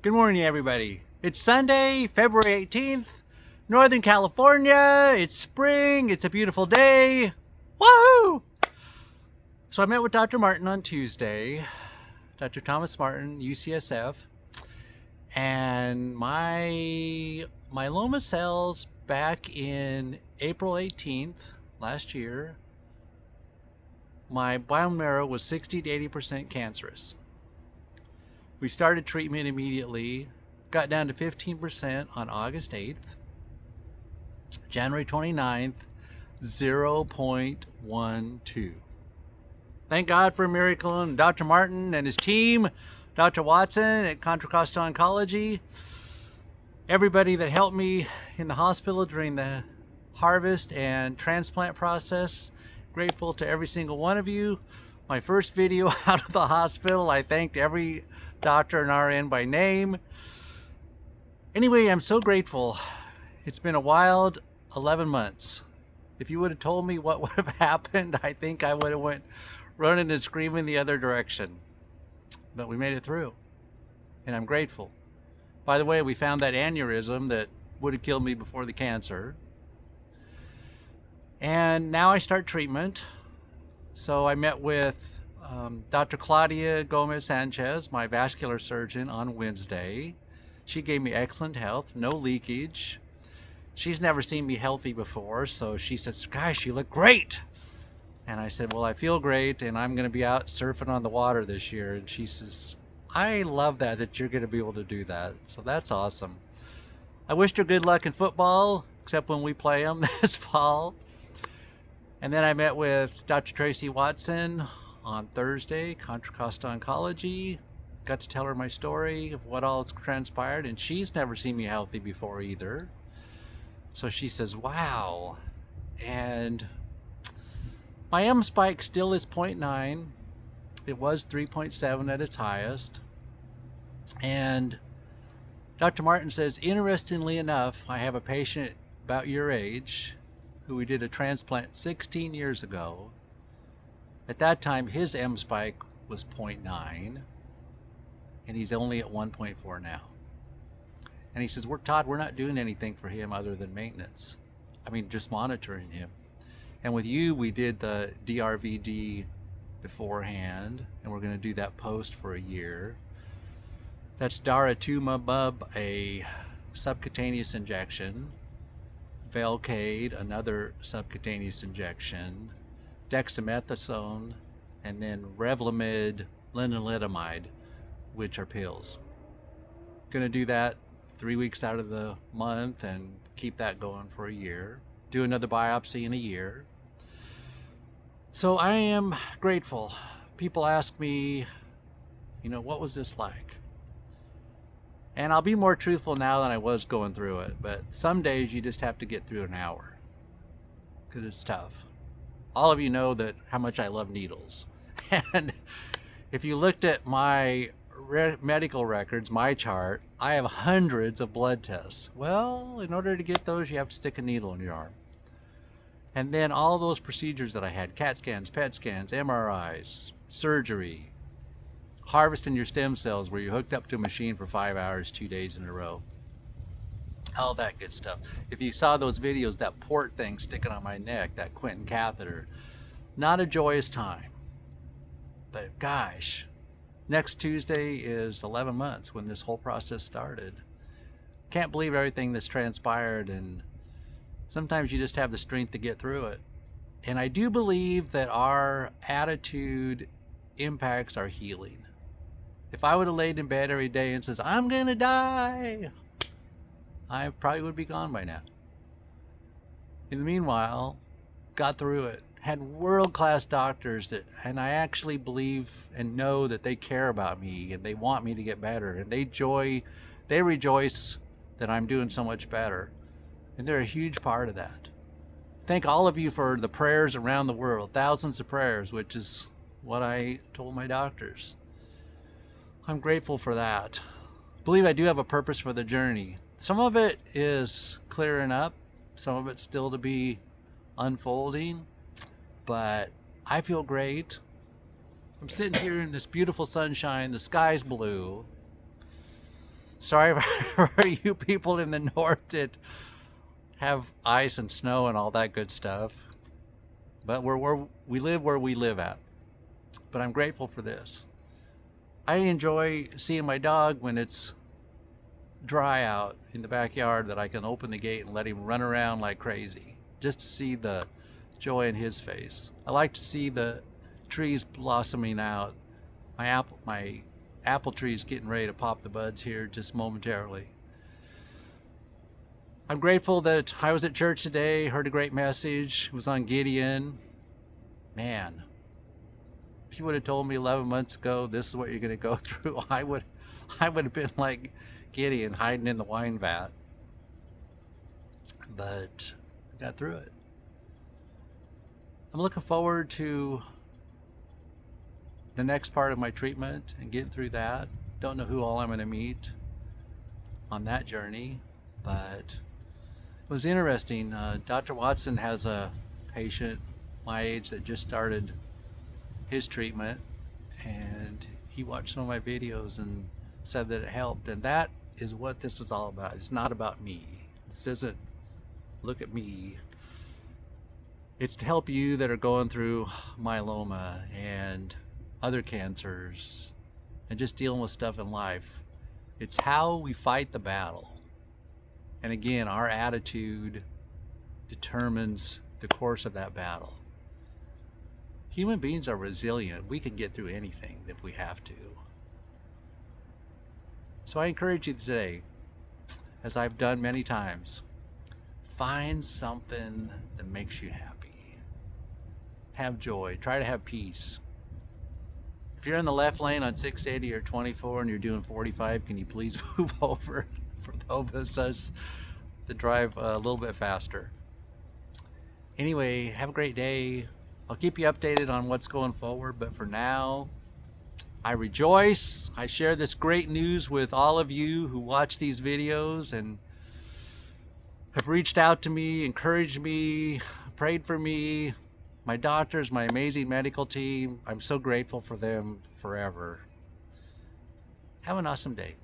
Good morning, everybody. It's Sunday, February 18th, Northern California. It's spring. It's a beautiful day. Woohoo! So I met with Dr. Martin on Tuesday, Dr. Thomas Martin, UCSF, and my myeloma cells back in April 18th last year, my bone marrow was 60 to 80% cancerous. We started treatment immediately, got down to 15% on August 8th. January 29th, 0.12. Thank God for a miracle and Dr. Martin and his team, Dr. Watson at Contra Costa Oncology, everybody that helped me in the hospital during the harvest and transplant process. Grateful to every single one of you. My first video out of the hospital, I thanked every doctor and RN by name. Anyway, I'm so grateful. It's been a wild 11 months. If you would have told me what would have happened, I think I would have went running and screaming the other direction. But we made it through, and I'm grateful. By the way, we found that aneurysm that would have killed me before the cancer. And now I start treatment. So I met with Dr. Claudia Gomez Sanchez, my vascular surgeon, on Wednesday. She gave me excellent health, no leakage. She's never seen me healthy before, so she says, "Gosh, you look great." And I said, "Well, I feel great, and I'm going to be out surfing on the water this year." And she says, "I love that you're going to be able to do that." So that's awesome. I wished her good luck in football, except when we play them this fall. And then I met with Dr. Tracy Watson on Thursday, Contra Costa Oncology. Got to tell her my story of what all has transpired, and she's never seen me healthy before either. So she says, "Wow." And my M spike still is 0.9. It was 3.7 at its highest. And Dr. Martin says, interestingly enough, I have a patient about your age who we did a transplant 16 years ago. At that time, his M spike was 0.9, and he's only at 1.4 now. And he says, Todd, we're not doing anything for him other than maintenance. I mean, just monitoring him. And with you, we did the DRVD beforehand, and we're going to do that post for a year. That's daratumumab, a subcutaneous injection, Velcade, another subcutaneous injection, dexamethasone, and then Revlimid, lenalidomide, which are pills. Going to do that 3 weeks out of the month and keep that going for a year. Do another biopsy in a year. So I am grateful. People ask me, what was this like? And I'll be more truthful now than I was going through it. But some days you just have to get through an hour because it's tough. All of you know that how much I love needles. And if you looked at my medical records, my chart, I have hundreds of blood tests. Well, in order to get those, you have to stick a needle in your arm. And then all those procedures that I had, CAT scans, PET scans, MRIs, surgery, harvesting your stem cells where you're hooked up to a machine for 5 hours, 2 days in a row. All that good stuff. If you saw those videos, that port thing sticking on my neck, that Quentin catheter, not a joyous time. But gosh, next Tuesday is 11 months when this whole process started. Can't believe everything that's transpired, and sometimes you just have the strength to get through it. And I do believe that our attitude impacts our healing. If I would have laid in bed every day and says, "I'm going to die," I probably would be gone by now. In the meanwhile, got through it. Had world-class doctors and I actually believe and know that they care about me and they want me to get better, and they rejoice that I'm doing so much better. And they're a huge part of that. Thank all of you for the prayers around the world, thousands of prayers, which is what I told my doctors. I'm grateful for that. I believe I do have a purpose for the journey. Some of it is clearing up, some of it's still to be unfolding, but I feel great. I'm sitting here in this beautiful sunshine, the sky's blue. Sorry for you people in the north that have ice and snow and all that good stuff. But we live where we live at. But I'm grateful for this. I enjoy seeing my dog when it's dry out in the backyard, that I can open the gate and let him run around like crazy, just to see the joy in his face. I like to see the trees blossoming out. My apple tree is getting ready to pop the buds here just momentarily. I'm grateful that I was at church today, heard a great message. It was on Gideon. Man, if you would have told me 11 months ago this is what you're going to go through, I would have been like Gideon, hiding in the wine vat. But I got through it. I'm looking forward to the next part of my treatment and getting through that. Don't know who all I'm going to meet on that journey, but it was interesting. Dr. Watson has a patient my age that just started his treatment, and he watched some of my videos and said that it helped. And that is what this is all about. It's not about me. This isn't look at me. It's to help you that are going through myeloma and other cancers and just dealing with stuff in life. It's how we fight the battle. And again, our attitude determines the course of that battle. Human beings are resilient. We can get through anything if we have to. So I encourage you today, as I've done many times, find something that makes you happy. Have joy. Try to have peace. If you're in the left lane on 680 or 24 and you're doing 45, can you please move over for those of us that drive a little bit faster? Anyway, have a great day. I'll keep you updated on what's going forward, but for now, I rejoice. I share this great news with all of you who watch these videos and have reached out to me, encouraged me, prayed for me, my doctors, my amazing medical team. I'm so grateful for them forever. Have an awesome day.